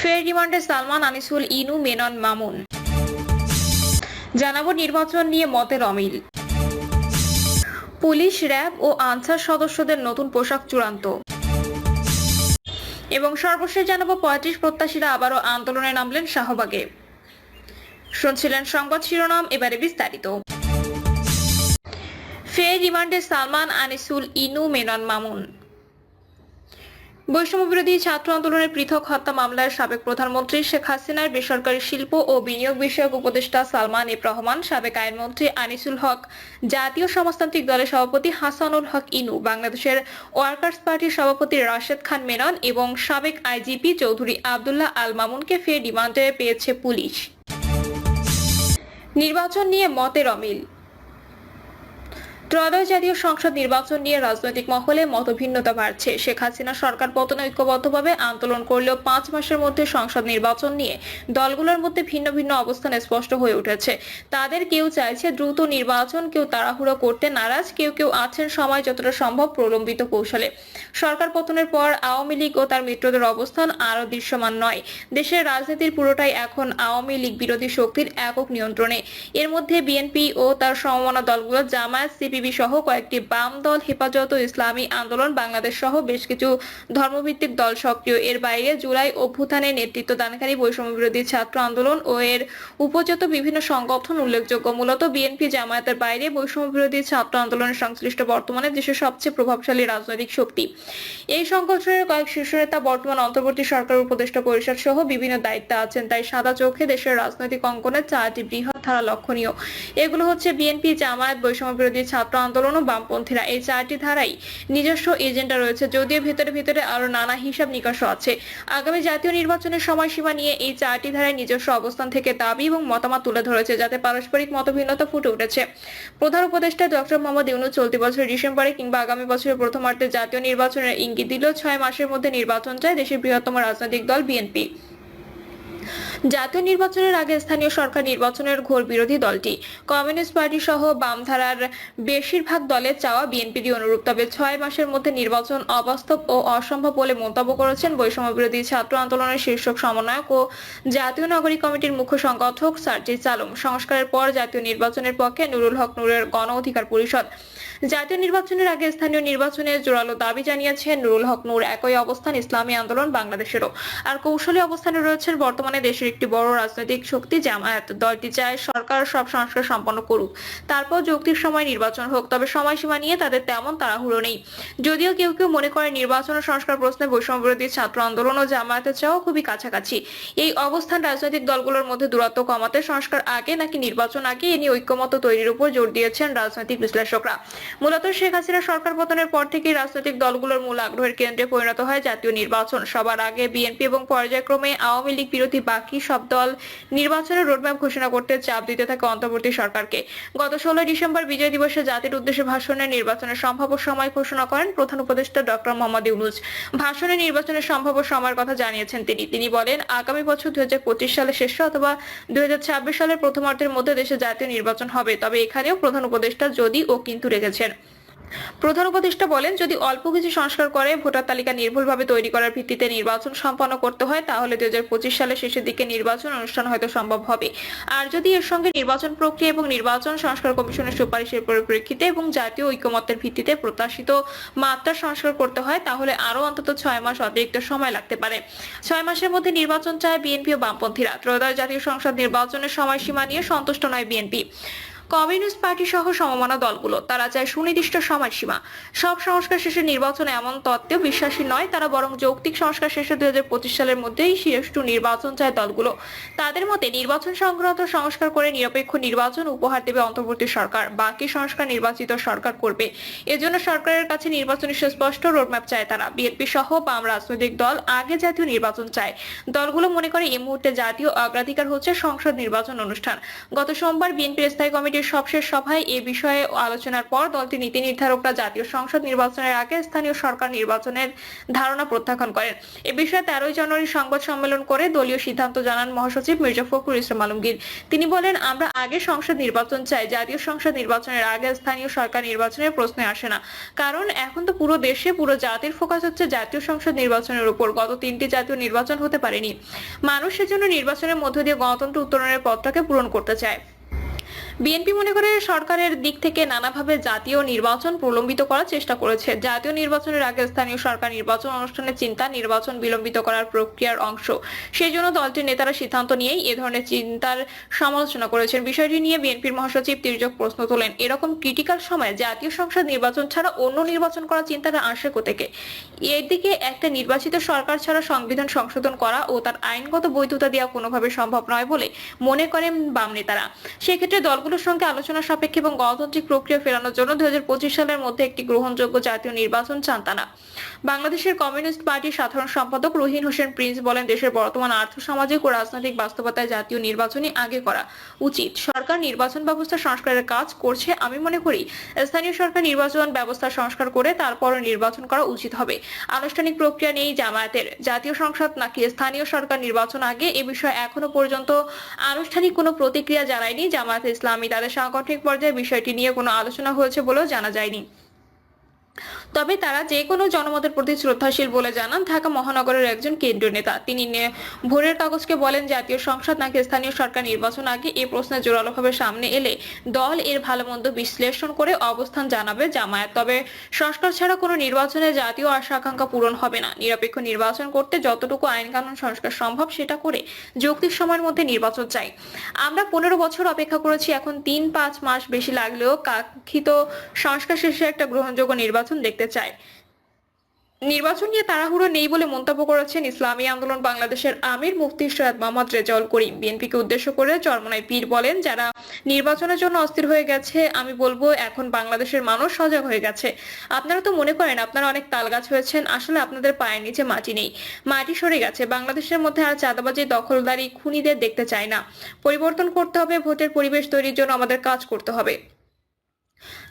ফের রিমান্ডে সালমান, আনিসুল, ইনু, মেনন, মামুন। জানাবো নির্বাচন নিয়ে মতের অমিল। পুলিশ, র্যাব ও আনসার সদস্যদের নতুন পোশাক চূড়ান্ত। এবং সর্বশেষ জানাবো ৩৫ প্রত্যাশীরা আবারও আন্দোলনে নামলেন শাহবাগে। শুনছিলেন সংবাদ শিরোনাম, এবারে বিস্তারিত। ফের রিমান্ডে সালমান, আনিসুল, ইনু, মেনন, মামুন। বৈষম্য বিরোধী ছাত্র আন্দোলনের পৃথক হত্যা মামলার সাবেক প্রধানমন্ত্রী শেখ হাসিনার বেসরকারি শিল্প ও বিনিয়োগ বিষয়ক উপদেষ্টা সালমান এফ রহমান, সাবেক আইনমন্ত্রী আনিসুল হক, জাতীয় সমাজতান্ত্রিক দলের সভাপতি হাসানুল হক ইনু, বাংলাদেশের ওয়ার্কার্স পার্টির সভাপতি রাশেদ খান মেনন এবং সাবেক আইজিপি চৌধুরী আব্দুল্লাহ আল মামুনকে ফের রিমান্ডে পেয়েছে পুলিশ। নির্বাচন নিয়ে মতের অমিল। ত্রয়োদশ জাতীয় সংসদ নির্বাচন নিয়ে রাজনৈতিক মহলে মতভিন্নতা বাড়ছে। শেখ হাসিনা সরকার পতনে ঐক্যবদ্ধভাবে আন্দোলন করলেও ৫ মাসের মধ্যে সংসদ নির্বাচন নিয়ে দলগুলোর মধ্যে ভিন্ন ভিন্ন অবস্থান স্পষ্ট হয়ে উঠেছে। তাদের কেউ চাইছে দ্রুত নির্বাচন, কেউ তাড়াহুড়ো করতে নারাজ, কেউ কেউ আছেন সময় যতটা সম্ভব প্রলম্বিত কৌশলে। সরকার পতনের পর আওয়ামী লীগ ও তার মিত্রদের অবস্থান আরও দৃশ্যমান নয়। দেশের রাজনীতির পুরোটাই এখন আওয়ামী লীগ বিরোধী শক্তির একক নিয়ন্ত্রণে। এর মধ্যে বিএনপি ও তার সমমনা দলগুলো, জামায়াত, সিপিবি সহ কয়েকটি বাম দল, হেফাজত ও ইসলামী আন্দোলন বাংলাদেশ সহ বেশ কিছু ধর্মভিত্তিক দল সক্রিয়। এর বাইরে জুলাই অভ্যুত্থানে নেতৃত্ব দানকারী বৈষম্য বিরোধী ছাত্র আন্দোলন ও এর উপজাত বিভিন্ন সংগঠন উল্লেখযোগ্য। মূলত বিএনপি, জামায়াতের বাইরে বৈষম্য বিরোধী ছাত্র আন্দোলনের সংশ্লিষ্ট বর্তমানে দেশের সবচেয়ে প্রভাবশালী রাজনৈতিক শক্তি। এই সংগঠনের কয়েক শীর্ষ নেতা বর্তমান অন্তর্বর্তী সরকার উপদেষ্টা পরিষদ সহ বিভিন্ন দায়িত্বে আছেন। তাই সাদা চোখে দেশের রাজনৈতিক অঙ্গনে ৪টি বৃহৎ ধারা লক্ষণীয়। এগুলো হচ্ছে বিএনপি, জামায়াত, বৈষম্য বিরোধী ছাত্র আন্দোলন ও বামপন্থীরা। এই ৪টি ধারাই নিজস্ব এজেন্ডা রয়েছে, যদিও ভেতরে ভেতরে আরো নানা হিসাব নিকাশও আছে। আগামী জাতীয় নির্বাচনের সময়সীমা নিয়ে এই ৪টি ধারায় নিজস্ব অবস্থান থেকে দাবি এবং মতামত তুলে ধরেছে, যাতে পারস্পরিক মতভিন্নতা ফুটে উঠেছে। প্রধান উপদেষ্টা ডক্টর মোহাম্মদ ইউনূস চলতি বছরের ডিসেম্বরে কিংবা আগামী বছরের প্রথমার্ধে জাতীয় নির্বাচনের ইঙ্গিত দিলেও ৬ মাসের মধ্যে নির্বাচন চায় দেশের বৃহত্তম রাজনৈতিক দল বিএনপি। জাতীয় নির্বাচনের আগে স্থানীয় সরকার নির্বাচনের ঘোর বিরোধী দলটি। কমিউনিস্ট পার্টি সহ বামধারার বেশিরভাগ দলের চাওয়া বিএনপিরই অনুরূপ। তবে ৬ মাসের মধ্যে নির্বাচন অবাস্তব ও অসম্ভব বলে মন্তব্য করেছেন বৈষম্য বিরোধী ছাত্র আন্দোলনের শীর্ষ সমন্বয়ক ও জাতীয় নাগরিক কমিটির মুখ্য সংগঠক সার্জিস আলম। সংস্কারের পর জাতীয় নির্বাচনের পক্ষে নুরুল হক নূরের গণ অধিকার পরিষদ। জাতীয় নির্বাচনের আগে স্থানীয় নির্বাচনের জোরালো দাবি জানিয়েছেন নুরুল হক নূর। একই অবস্থান ইসলামী আন্দোলন বাংলাদেশেরও। আর কৌশলী অবস্থানে রয়েছেন বর্তমানে দেশের একটি বড় রাজনৈতিক শক্তি জামায়াত। দলটি চায় সরকার সব সংস্কার সম্পন্ন করুক, তারপর যৌক্তিক সময় নির্বাচন হোক। তবে সময়সীমা নিয়ে তাদের তেমন তাড়াহুড়ো নেই। যদিও কেউ কেউ মনে করে নির্বাচন ও সংস্কার প্রশ্নে বৈষম্য বিরোধী ছাত্র আন্দোলন ও জামায়াতের চাওয়া খুবই কাছাকাছি। এই অবস্থান রাজনৈতিক দলগুলোর মধ্যে দূরত্ব কমাতে সংস্কার আগে নাকি নির্বাচন আগে এ নিয়ে ঐক্যমত্য তৈরির উপর জোর দিয়েছেন রাজনৈতিক বিশ্লেষকরা। মূলত শেখ হাসিনা সরকার পতনের পর থেকেই রাজনৈতিক দলগুলোর মূল আগ্রহের কেন্দ্রে পরিণত হয় জাতীয় নির্বাচন। সবার আগে বিএনপি এবং পর্যায়ক্রমে আওয়ামী লীগ বিরোধী বাকি সব দল নির্বাচনের রোডম্যাপ ঘোষণা করতে চাপ দিতে থাকে অন্তর্বর্তী সরকারকে। গত ১৬ ডিসেম্বর বিজয় দিবসে জাতির উদ্দেশ্যে ভাষণে নির্বাচনের সম্ভাব্য সময় ঘোষণা করেন প্রধান উপদেষ্টা ডক্টর মোহাম্মদ ইউনূস। ভাষণে নির্বাচনের সম্ভাব্য সময়ের কথা জানিয়েছেন তিনি বলেন, আগামী বছর ২০২৫ সালের শেষে অথবা ২০২৬ সালের প্রথমার্ধের মধ্যে দেশে জাতীয় নির্বাচন হবে। তবে এখানেও প্রধান উপদেষ্টা যদি ও কিন্তু রেখেছেন। প্রধান উপদেষ্টা বলেন, যদি অল্প কিছু সংস্কার করে ভোটার তালিকা নির্ভুলভাবে তৈরি করার ভিত্তিতে নির্বাচন সম্পন্ন করতে হয়, তাহলে ২০২৫ সালের শেষের দিকে নির্বাচন অনুষ্ঠান হয়তো সম্ভব হবে। আর যদি এর সঙ্গে নির্বাচন প্রক্রিয়া এবং নির্বাচন সংস্কার কমিশনের সুপারিশের পরিপ্রেক্ষিতে এবং জাতীয় ঐকমত্যের ভিত্তিতে প্রত্যাশিত মাত্রা সংস্কার করতে হয়, তাহলে আরো অন্তত ৬ মাস অতিরিক্ত সময় লাগতে পারে। ৬ মাসের মধ্যে নির্বাচন চায় বিএনপি ও বামপন্থীরা। ত্রয়োদশ জাতীয় সংসদ নির্বাচনের সময়সীমা নিয়ে সন্তুষ্ট নয় বিএনপি, কমিউনিস্ট পার্টি সহ সমমনা দলগুলো। তারা চায় সুনির্দিষ্ট সময়সীমা। সব সংস্কার শেষে নির্বাচন এমন তত্ত্বেও বিশ্বাসী নয় তারা, বরং যৌক্তিক সংস্কার শেষে ২০২৫ সালের মধ্যেই সুষ্ঠু নির্বাচন চায় দলগুলো। তাদের মতে নির্বাচন সংক্রান্ত সংস্কার করে নিরপেক্ষ নির্বাচন উপহার দেবে অন্তর্বর্তী সরকার। বাকি সংস্কার নির্বাচিত সরকার করবে। এজন্য সরকারের কাছে নির্বাচনের সুস্পষ্ট রোডম্যাপ চায় তারা। বিএনপি সহ বাম রাজনৈতিক দল আগে জাতীয় নির্বাচন চায়। দলগুলো মনে করে এই মুহূর্তে জাতীয় অগ্রাধিকার হচ্ছে সংসদ নির্বাচন অনুষ্ঠান। গত সোমবার বিএনপির স্থায়ী কমিটি কমিটির সবশেষ সভায় এ বিষয়ে আলোচনার পর দলটির নীতি নির্ধারকরা জাতীয় সংসদ নির্বাচনের আগে স্থানীয় সরকার নির্বাচনের ধারণা প্রত্যাখ্যান করেন। এ বিষয়ে 13 জানুয়ারি সংবাদ সম্মেলন করে দলীয় সিদ্ধান্ত জানান মহাসচিব মির্জা ফখরুল ইসলাম আলমগীর। তিনি বলেন, আমরা আগে সংসদ নির্বাচন চাই, জাতীয় সংসদ নির্বাচনের আগে স্থানীয় সরকার নির্বাচনের প্রশ্ন আসে না। কারণ এখন তো পুরো দেশে পুরো জাতির ফোকাস হচ্ছে জাতীয় সংসদ নির্বাচনের উপর। গত 3টি জাতীয় নির্বাচন হতে পারেনি। মানুষ সেজন্য নির্বাচনের মধ্য দিয়ে গণতন্ত্র উত্তরণের পথটাকে পূরণ করতে চায়। বিএনপি মনে করে সরকারের দিক থেকে নানাভাবে জাতীয় নির্বাচন প্রলম্বিত করার চেষ্টা করেছে। জাতীয় নির্বাচনের আগে স্থানীয় সরকার নির্বাচন অনুষ্ঠানের চিন্তা নির্বাচন বিলম্বিত করার প্রক্রিয়ার অংশ। সেই জন্য দলটির নেতারা সিদ্ধান্ত নিয়েই এ ধরনের চিন্তার সমালোচনা করেছেন। বিষয়টি নিয়ে বিএনপির মহাসচিব তির্যক প্রশ্ন তোলেন, এরকম ক্রিটিক্যাল সময়ে জাতীয় সংসদ নির্বাচন ছাড়া অন্য নির্বাচন করার চিন্তাটা আসে কোথেকে? এদিকে একটা নির্বাচিত সরকার ছাড়া সংবিধান সংশোধন করা ও তার আইনগত বৈধতা দেওয়া কোনোভাবে সম্ভব নয় বলে মনে করেন বাম নেতারা। সেক্ষেত্রে দলগুলোর সঙ্গে আলোচনা সাপেক্ষে এবং গণতান্ত্রিক প্রক্রিয়া ফেরানোর জন্য 2025 সালের মধ্যে একটি গ্রহণযোগ্য জাতীয় নির্বাচন চান তারা। বাংলাদেশের কমিউনিস্ট পার্টির সাধারণ সম্পাদক রহিন হোসেন প্রিন্স বলেন, দেশের বর্তমান আর্থসামাজিক ও রাজনৈতিক বাস্তবতায় জাতীয় নির্বাচনই আগে করা উচিত। সরকার নির্বাচন ব্যবস্থা সংস্কারের কাজ করছে। আমি মনে করি স্থানীয় সরকার নির্বাচন ব্যবস্থা সংস্কার করে তারপর নির্বাচন করা উচিত হবে। আনুষ্ঠানিক প্রক্রিয়া নেই জামায়াতের। জাতীয় সংসদ নাকি স্থানীয় সরকার নির্বাচন আগে, এ বিষয়ে এখনো পর্যন্ত আনুষ্ঠানিক কোনো প্রতিক্রিয়া জানায়নি জামায়াতে ইসলামী। তাদের সাংগঠনিক পর্যায়ে বিষয়টি নিয়ে কোনো আলোচনা হয়েছে বলেও জানা যায়নি। তবে তারা যে কোনো জনমতের প্রতি শ্রদ্ধাশীল বলে জানান ঢাকা মহানগরের একজন কেন্দ্রীয় নেতা। তিনি ভোরের কাগজকে বলেন, জাতীয় সংসদ নাকি স্থানীয় সরকার নির্বাচন আগে, এই প্রশ্নে জোরালোভাবে সামনে এলে দল এর ভালো মন্দ বিশ্লেষণ করে অবস্থান জানাবে জামায়াত। তবে সংস্কার ছাড়া কোনো নির্বাচনে জাতীয় আশা আকাঙ্ক্ষা পূরণ হবে না। নিরপেক্ষ নির্বাচন করতে যতটুকু আইন কানুন সংস্কার সম্ভব সেটা করে যৌক্তিক সময়ের মধ্যে নির্বাচন চাই। আমরা 15 বছর অপেক্ষা করেছি, এখন 3-5 মাস বেশি লাগলেও কাঙ্ক্ষিত সংস্কার শেষে একটা গ্রহণযোগ্য নির্বাচন দেখতে চায়। নির্বাচন নিয়ে তাড়াহুড়ো নেই বলে মন্তব্য করেছেন ইসলামী আন্দোলন বাংলাদেশের আমির মুফতি সৈয়দ মোহাম্মদ রেজাউল করিম। বিএনপিকে উদ্দেশ্য করে চরমোনাই পীর বলেন, যারা নির্বাচনের জন্য অস্থির হয়ে গেছে, আমি বলবো এখন বাংলাদেশের মানুষ সজাগ হয়ে গেছে। আপনারা তো মনে করেন আপনারা অনেক তালগাছ হয়েছেন, আসলে আপনাদের পায়ের নিচে মাটি নেই, মাটি সরে গেছে। বাংলাদেশের মধ্যে আর চাঁদাবাজি, দখলদারি, খুনিদের দেখতে চায় না। পরিবর্তন করতে হবে, ভোটের পরিবেশ তৈরির জন্য আমাদের কাজ করতে হবে।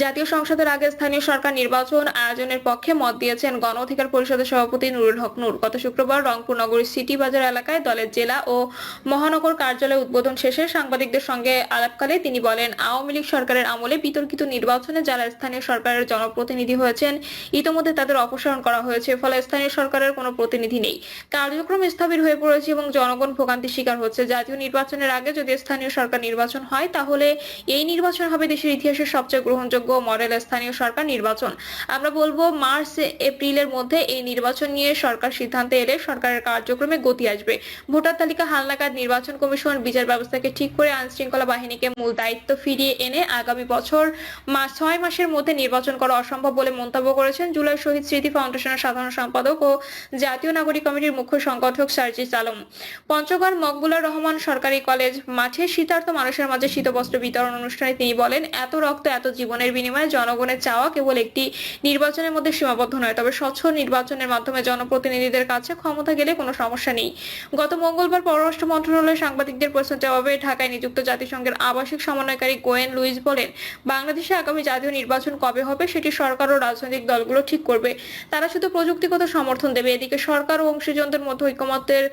জাতীয় সংসদের আগে স্থানীয় সরকার নির্বাচন আয়োজনের পক্ষে মত দিয়েছেন গণ অধিকার পরিষদের সভাপতি নুরুল হক নূর। গত শুক্রবার রংপুর নগরীর সিটি বাজার এলাকায় দলের জেলা ও মহানগর কার্যালয় উদ্বোধন শেষে সাংবাদিকদের সঙ্গে আলাপকালে তিনি বলেন, আওয়ামী লীগ সরকারের আমলে বিতর্কিত নির্বাচনে যারা স্থানীয় সরকারের জনপ্রতিনিধি হয়েছেন ইতোমধ্যে তাদের অপসারণ করা হয়েছে, ফলে স্থানীয় সরকারের কোনো প্রতিনিধি নেই। কার্যক্রম স্থবির হয়ে পড়েছে এবং জনগণ ভোগান্তির শিকার হচ্ছে। জাতীয় নির্বাচনের আগে যদি স্থানীয় সরকার নির্বাচন হয় তাহলে এই নির্বাচন হবে দেশের ইতিহাসের সবচেয়ে গ্রহণযোগ্য মডেল স্থানীয় সরকার নির্বাচন। আমরা বলবো মার্চ-এপ্রিলের মধ্যে এই নির্বাচন নিয়ে সরকার সিদ্ধান্তে এলে সরকারের কার্যক্রমে গতি আসবে। ভোটার তালিকা হালনাগাদ, নির্বাচন কমিশন বিচার ব্যবস্থাকে ঠিক করে আইন শৃঙ্খলা বাহিনীকে মূল দায়িত্ব ফিরিয়ে এনে আগামী বছর 6 মাসের মধ্যে নির্বাচন করা অসম্ভব বলে মন্তব্য করেছেন জুলাই শহীদ স্মৃতি ফাউন্ডেশনের সাধারণ সম্পাদক ও জাতীয় নাগরিক কমিটির মুখ্য সংগঠক সার্জিস আলম। পঞ্চগড় মকবুলার রহমান সরকারি কলেজ মাঠে শীতার্ত মানুষের মাঝে শীতবস্ত্র বিতরণ অনুষ্ঠানে তিনি বলেন, এত রক্ত, এত জীবনের বিনিময়ে জনগণের চাওয়া কেবল একটি নির্বাচনের মধ্যে সীমাবদ্ধ নয়, তবে স্বচ্ছ নির্বাচনের মাধ্যমে জনপ্রতিনিধিদের কাছে ক্ষমতা গেলে কোনো সমস্যা নেই। গত মঙ্গলবার পররাষ্ট্র মন্ত্রণালয়ে সাংবাদিকদের প্রশ্নের জবাবে ঢাকায় নিযুক্ত জাতিসংঘের আবাসিক সমন্বয়কারী গোয়েন লুইস বলেন, বাংলাদেশে আগামী জাতীয় নির্বাচন কবে হবে সেটি সরকার ও রাজনৈতিক দলগুলো ঠিক করবে। তারা শুধু প্রযুক্তিগত সমর্থন দেবে। এদিকে সরকার ও অংশীজনদের মধ্যে ঐকমত্যের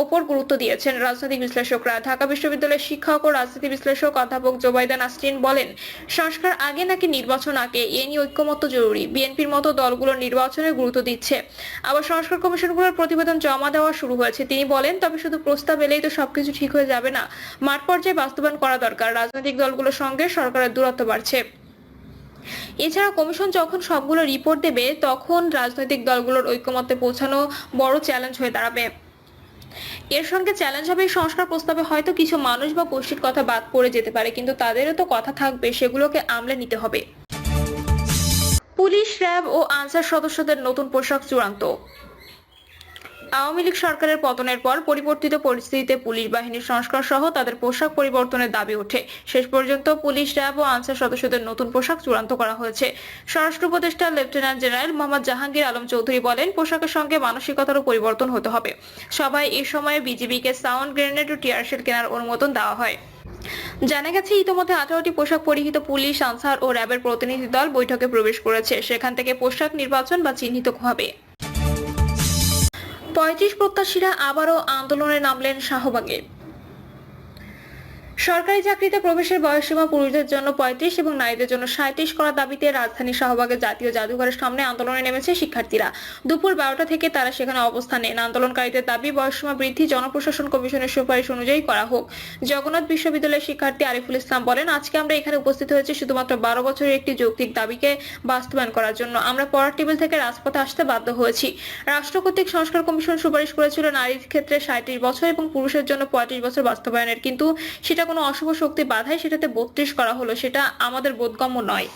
ওপর গুরুত্ব দিয়েছেন রাজনৈতিক বিশ্লেষকরা। ঢাকা বিশ্ববিদ্যালয়ের শিক্ষক ও রাজনীতি বিশ্লেষক অধ্যাপক জোবাইদা নাসরিন বলেন, সংস্কার আগে নাকি নির্বাচন আগে, এ নিয়ে ঐকমত্য জরুরি। বিএনপির মতো দলগুলো নির্বাচনে গুরুত্ব দিচ্ছে, আবার সংস্কার কমিশনগুলোর প্রতিবেদন জমা দেওয়া শুরু হয়েছে। তিনি বলেন, তবে শুধু প্রস্তাব এলেই তো সবকিছু ঠিক হয়ে যাবে না, মাঠ পর্যায়ে বাস্তবায়ন করা দরকার। রাজনৈতিক দলগুলোর সঙ্গে সরকারের দূরত্ব বাড়ছে। এছাড়া কমিশন যখন সবগুলো রিপোর্ট দেবে তখন রাজনৈতিক দলগুলোর ঐকমত্যে পৌঁছানো বড় চ্যালেঞ্জ হয়ে দাঁড়াবে। এর সঙ্গে চ্যালেঞ্জ হবে সংস্কার প্রস্তাবে হয়তো কিছু মানুষ বা গোষ্ঠীর কথা বাদ পড়ে যেতে পারে, কিন্তু তাদেরও তো কথা থাকবে, সেগুলোকে আমলে নিতে হবে। পুলিশ, র্যাব ও আনসার সদস্যদের নতুন পোশাক চূড়ান্ত। আওয়ামী লীগ সরকারের পতনের পর পরিবর্তিত পরিস্থিতিতে পুলিশ বাহিনীর সংস্কার সহ তাদের পোশাক পরিবর্তনের দাবি ওঠে। শেষ পর্যন্ত পুলিশ, র্যাব ও আনসার সদস্যদের নতুন পোশাক চূড়ান্ত করা হয়েছে। স্বরাষ্ট্র উপদেষ্টা লেফটেন্যান্ট জেনারেল মোহাম্মদ জাহাঙ্গীর আলম চৌধুরী বলেন, পোশাকের সঙ্গে মানসিকতারও পরিবর্তন হতে হবে। সবাই এই সময়ে বিজিবিকে সাউন্ড গ্রেনেড ও টিয়ারশেল কেনার অনুমোদন দেওয়া হয়। জানা গেছে ইতোমধ্যে 18টি পোশাক পরিহিত পুলিশ, আনসার ও র্যাবের প্রতিনিধি দল বৈঠকে প্রবেশ করেছে। সেখান থেকে পোশাক নির্বাচন বা চিহ্নিত হবে। 35 প্রত্যাশীরা আবারও আন্দোলনে নামলেন শাহবাগে। সরকারি চাকরিতে প্রবেশের বয়সসীমা পুরুষদের জন্য 35 এবং নারীদের জন্য 37 করার দাবিতে রাজধানীর শাহবাগের জাতীয় জাদুঘরের সামনে আন্দোলনে নেমেছে শিক্ষার্থীরা। দুপুর 12টা থেকে তারা সেখানে অবস্থান নেন। আন্দোলনকারীদের দাবি বয়সসীমা বৃদ্ধি জনপ্রশাসন কমিশনের সুপারিশ অনুযায়ী করা হোক। জগন্নাথ বিশ্ববিদ্যালয়ের শিক্ষার্থী আরিফুল ইসলাম বলেন, আজকে আমরা এখানে উপস্থিত হয়েছি শুধুমাত্র 12 বছরের একটি যৌক্তিক দাবিকে বাস্তবায়ন করার জন্য। আমরা পড়ার টেবিল থেকে রাজপথে আসতে বাধ্য হয়েছি। রাষ্ট্র কর্তৃক সংস্কার কমিশন সুপারিশ করেছিল নারীর ক্ষেত্রে 37 বছর এবং পুরুষের জন্য 35 বছর বাস্তবায়নের, কিন্তু সেটা কোনো অশুভ শক্তি বাধায় সেটাতে 32 করা হলো। সেটা আমাদের বোধগম্য নয়।